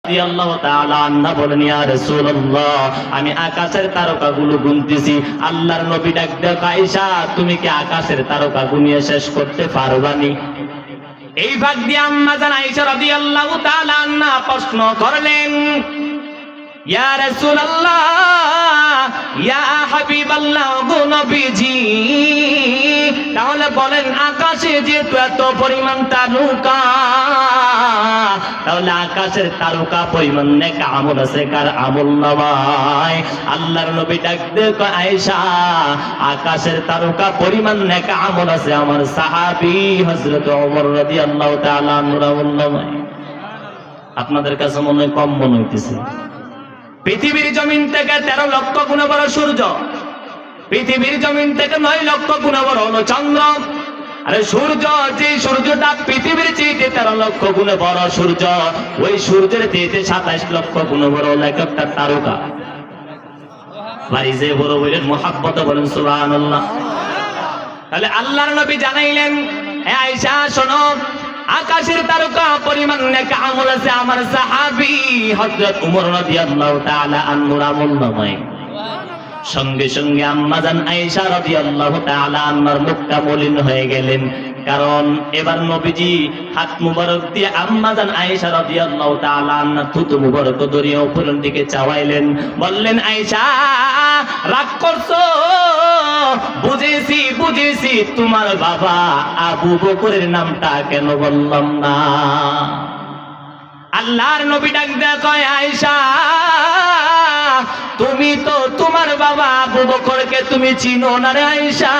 রাদিয়াল্লাহু তাআলা আনহা বলেন, ইয়া রাসূলুল্লাহ, আমি আকাশের তারকাগুলো গুনতেছি। আল্লাহর নবী ডাক দেয়, আয়েশা, তুমি কি আকাশের তারকা গুনিয়ে শেষ করতে পারবানি? এই ভাগ দিয়ে আম্মা জান আয়েশা রাদিয়াল্লাহু তাআলা আনহা প্রশ্ন করলেন, ইয়া রাসূলুল্লাহ, ইয়া হাবিবাল্লাহ, গো নবীজি, তাহলে বলেন আকাশে যেহেতু এত পরিমাণ তারকা, তাহলে আকাশের তারকা পরিমাণ নেক আমল আছে কার আমল নামায়? আল্লাহর নবী ডাক দিয়ে কয়, আয়েশা, আকাশের তারকা পরিমাণ নেক আমল আছে আমার সাহাবী হযরত ওমর রাদিয়াল্লাহু তাআলা আনহুর আমল নামায়। আপনাদের কাছে মনে হয় কম মনে হইতেছে? পৃথিবীর জমিন থেকে 13 লক্ষ গুণ বড় সূর্য, পৃথিবীর জমিন থেকে 9 লক্ষ গুণ বড় হলো চন্দ্র। আরে সূর্য, যে সূর্যটা পৃথিবীর চেয়ে 13 লক্ষ গুণ বড় সূর্য, ওই সূর্যের চেয়ে 27 লক্ষ গুণ বড় হলো একটা তারকা। বাড়িতে বড় বলেন, মুহাব্বতে বলেন সুবহানাল্লাহ। তাহলে আল্লাহর নবী জানাইলেন, হে আয়েশা শোনো, আকাশের তারকা পরিমাণ নেক আমল আছে আমার সাহাবী হযরত ওমর রাদিয়াল্লাহু তাআলা আনহুর আমল নামায়। সঙ্গে সঙ্গে আম্মা জান আয়েশা রাদিয়াল্লাহু তাআলা আনহার মুখটা মলিন হয়ে গেলেন। কারণ এবার নবীজি হাত মুবারক দিয়ে আম্মা জান আয়েশা রাদিয়াল্লাহু তাআলা আনহা থুতু মুবারক ধরিয়ে উপরের দিকে চাওয়াইলেন, বললেন, আয়েশা, রাগ করছো? বুঝেছি বুঝেছি, তোমার বাবা আবু বকরের নামটা কেন বললাম না? আল্লাহর নবী ডাক দেয়া কয়, আয়েশা, তুমি তো তোমার বাবা আবু বকরকে তুমি চিনো না রে আয়েশা,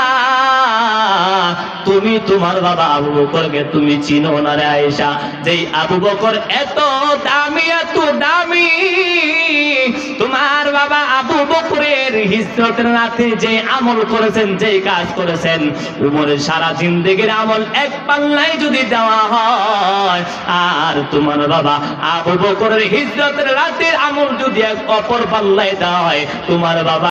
তুমি তোমার বাবা আবু বকরকে তুমি চিনো না রে আয়েশা। যেই আবু বকর এত দামি এত দামি, তোমার বাবা আবু বকরের হিজরতের রাতে যে আমল করেছেন, যে কাজ করেছেন, উমরের সারা জিন্দেগীর আমল এক পাল্লায় যদি দেওয়া হয়, আর তোমার বাবা আবু বকরের হিজরতের রাতের আমল যদি এক অপর পাল্লায় দেওয়া হয়, তোমার বাবা